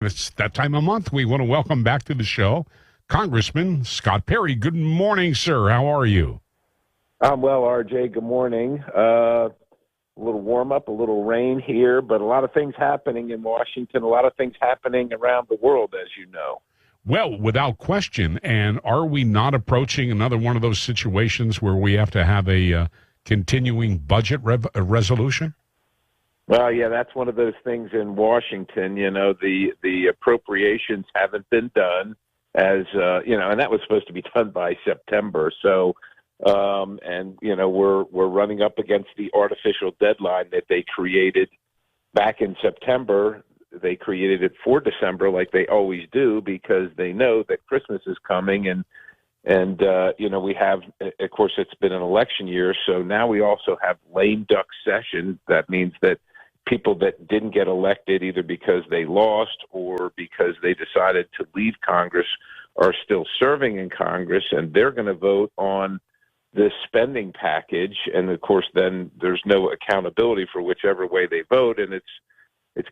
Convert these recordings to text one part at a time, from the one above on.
It's that time of month. We want to welcome back to the show Congressman Scott Perry. Good morning, sir. How are you? I'm well, RJ. Good morning. A little warm up, a little rain here, but a lot of things happening in Washington, a lot of things happening around the world, as you know. Well, without question. And are we not approaching another one of those situations where we have to have a continuing budget resolution? Well, yeah, that's one of those things in Washington. You know, the appropriations haven't been done as, and that was supposed to be done by September. So, we're running up against the artificial deadline that they created back in September. They created it for December like they always do because they know that Christmas is coming and we have, of course, it's been an election year. So now we also have lame duck session. That means that people that didn't get elected either because they lost or because they decided to leave Congress are still serving in Congress, and they're going to vote on this spending package. And of course, then there's no accountability for whichever way they vote, and it's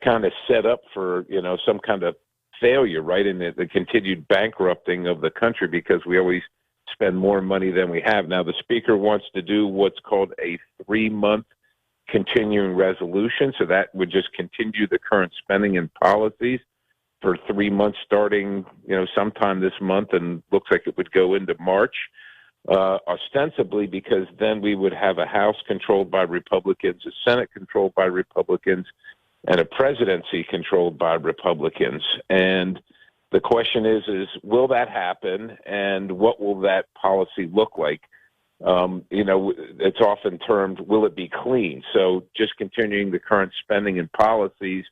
kind of set up for some kind of failure, right? In the continued bankrupting of the country because we always spend more money than we have. Now the Speaker wants to do what's called a 3-month continuing resolution, so that would just continue the current spending and policies for 3 months starting sometime this month, and looks like it would go into March, ostensibly because then we would have a House controlled by Republicans, a Senate controlled by Republicans, and a presidency controlled by Republicans. And the question is will that happen, and what will that policy look like? It's often termed, will it be clean? So just continuing the current spending and policies,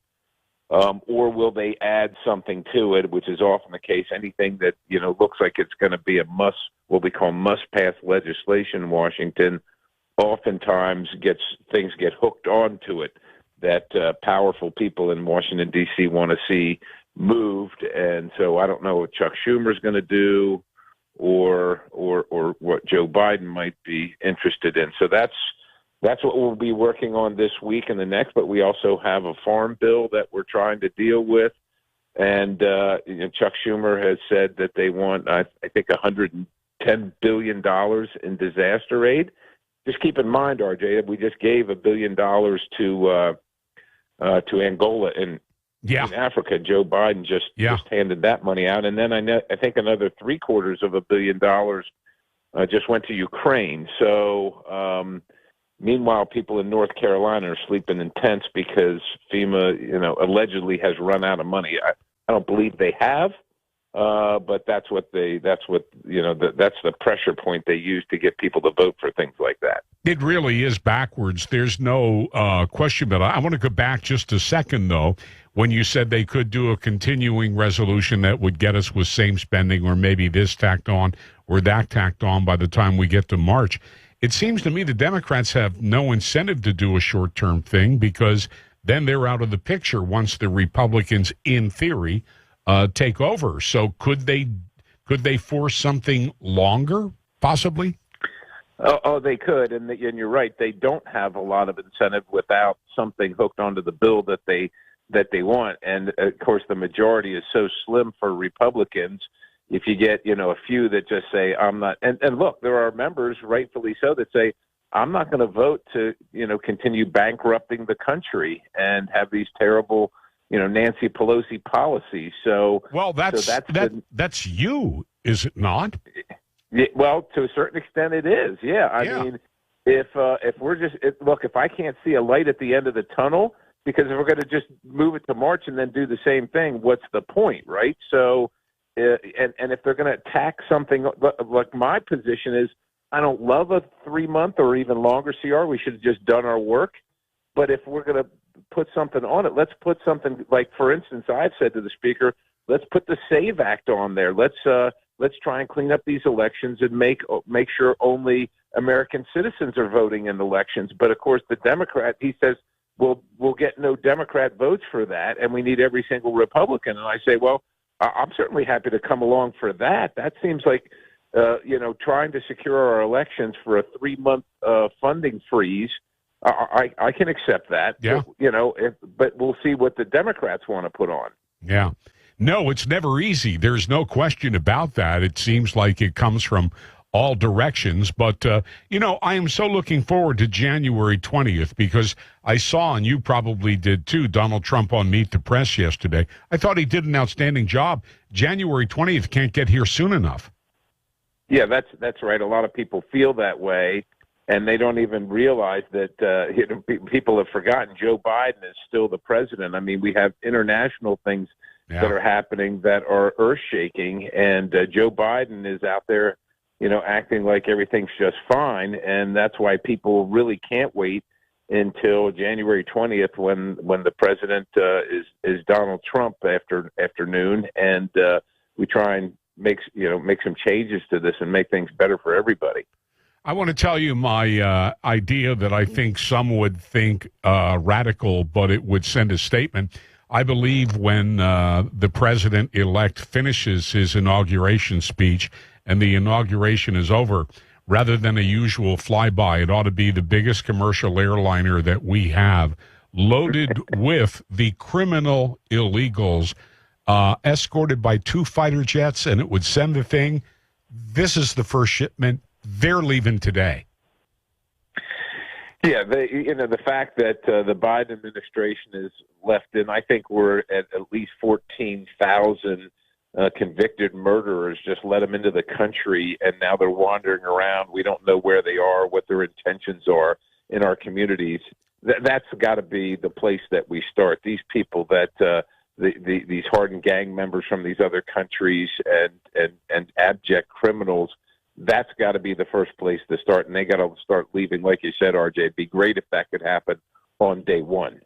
or will they add something to it, which is often the case. Anything that, looks like it's going to be what we call must-pass legislation in Washington, oftentimes things get hooked onto it that powerful people in Washington, D.C. want to see moved. And so I don't know what Chuck Schumer's going to do, or what Joe Biden might be interested in. So that's what we'll be working on this week and the next. But we also have a farm bill that we're trying to deal with. And Chuck Schumer has said that they want, I think, $110 billion in disaster aid. Just keep in mind, RJ, that we just gave $1 billion to Angola in Africa. Joe Biden just handed that money out, and then I think another $750 million just went to Ukraine. So, meanwhile, people in North Carolina are sleeping in tents because FEMA, allegedly has run out of money. I don't believe they have, but that's the pressure point they use to get people to vote for things like that. It really is backwards. There's no question, but I want to go back just a second, though. When you said they could do a continuing resolution that would get us with same spending, or maybe this tacked on or that tacked on by the time we get to March, it seems to me the Democrats have no incentive to do a short-term thing because then they're out of the picture once the Republicans, in theory, take over. So could they force something longer, possibly? Oh, they could, and you're right. They don't have a lot of incentive without something hooked onto the bill that they want. And of course, the majority is so slim for Republicans. If you get a few that just say I'm not, and look, there are members, rightfully so, that say I'm not going to vote to continue bankrupting the country and have these terrible Nancy Pelosi policies. So that's you, is it not? Well, to a certain extent, it is. Yeah, I mean, if we're just if I can't see a light at the end of the tunnel, because if we're going to just move it to March and then do the same thing, what's the point, right? So, and if they're going to attack something, like my position is, I don't love a 3-month or even longer CR. We should have just done our work. But if we're going to put something on it, let's put something like, for instance, I've said to the Speaker, let's put the SAVE Act on there. Let's try and clean up these elections and make sure only American citizens are voting in elections. But of course, the Democrat, he says, we'll get no Democrat votes for that, and we need every single Republican. And I say, well, I'm certainly happy to come along for that. That seems like, trying to secure our elections for a 3-month funding freeze. I can accept that. Yeah. But we'll see what the Democrats want to put on. Yeah. No, it's never easy. There's no question about that. It seems like it comes from all directions. But, I am so looking forward to January 20th because I saw, and you probably did too, Donald Trump on Meet the Press yesterday. I thought he did an outstanding job. January 20th can't get here soon enough. Yeah, that's right. A lot of people feel that way, and they don't even realize that people have forgotten Joe Biden is still the president. I mean, we have international things that are happening that are earth-shaking, and Joe Biden is out there, acting like everything's just fine, and that's why people really can't wait until January 20th when the president is Donald Trump afternoon, and we try and make some changes to this and make things better for everybody. I want to tell you my idea that I think some would think radical, but it would send a statement. I believe when the president-elect finishes his inauguration speech and the inauguration is over, rather than a usual flyby, it ought to be the biggest commercial airliner that we have, loaded with the criminal illegals, escorted by 2 fighter jets, and it would send the thing. This is the first shipment. They're leaving today. Yeah, the fact that the Biden administration is left in, I think we're at least 14,000 convicted murderers just let them into the country, and now they're wandering around. We don't know where they are, what their intentions are in our communities. That's got to be the place that we start. These people that these hardened gang members from these other countries and abject criminals, that's got to be the first place to start, and they got to start leaving. Like you said, RJ, it'd be great if that could happen on day one.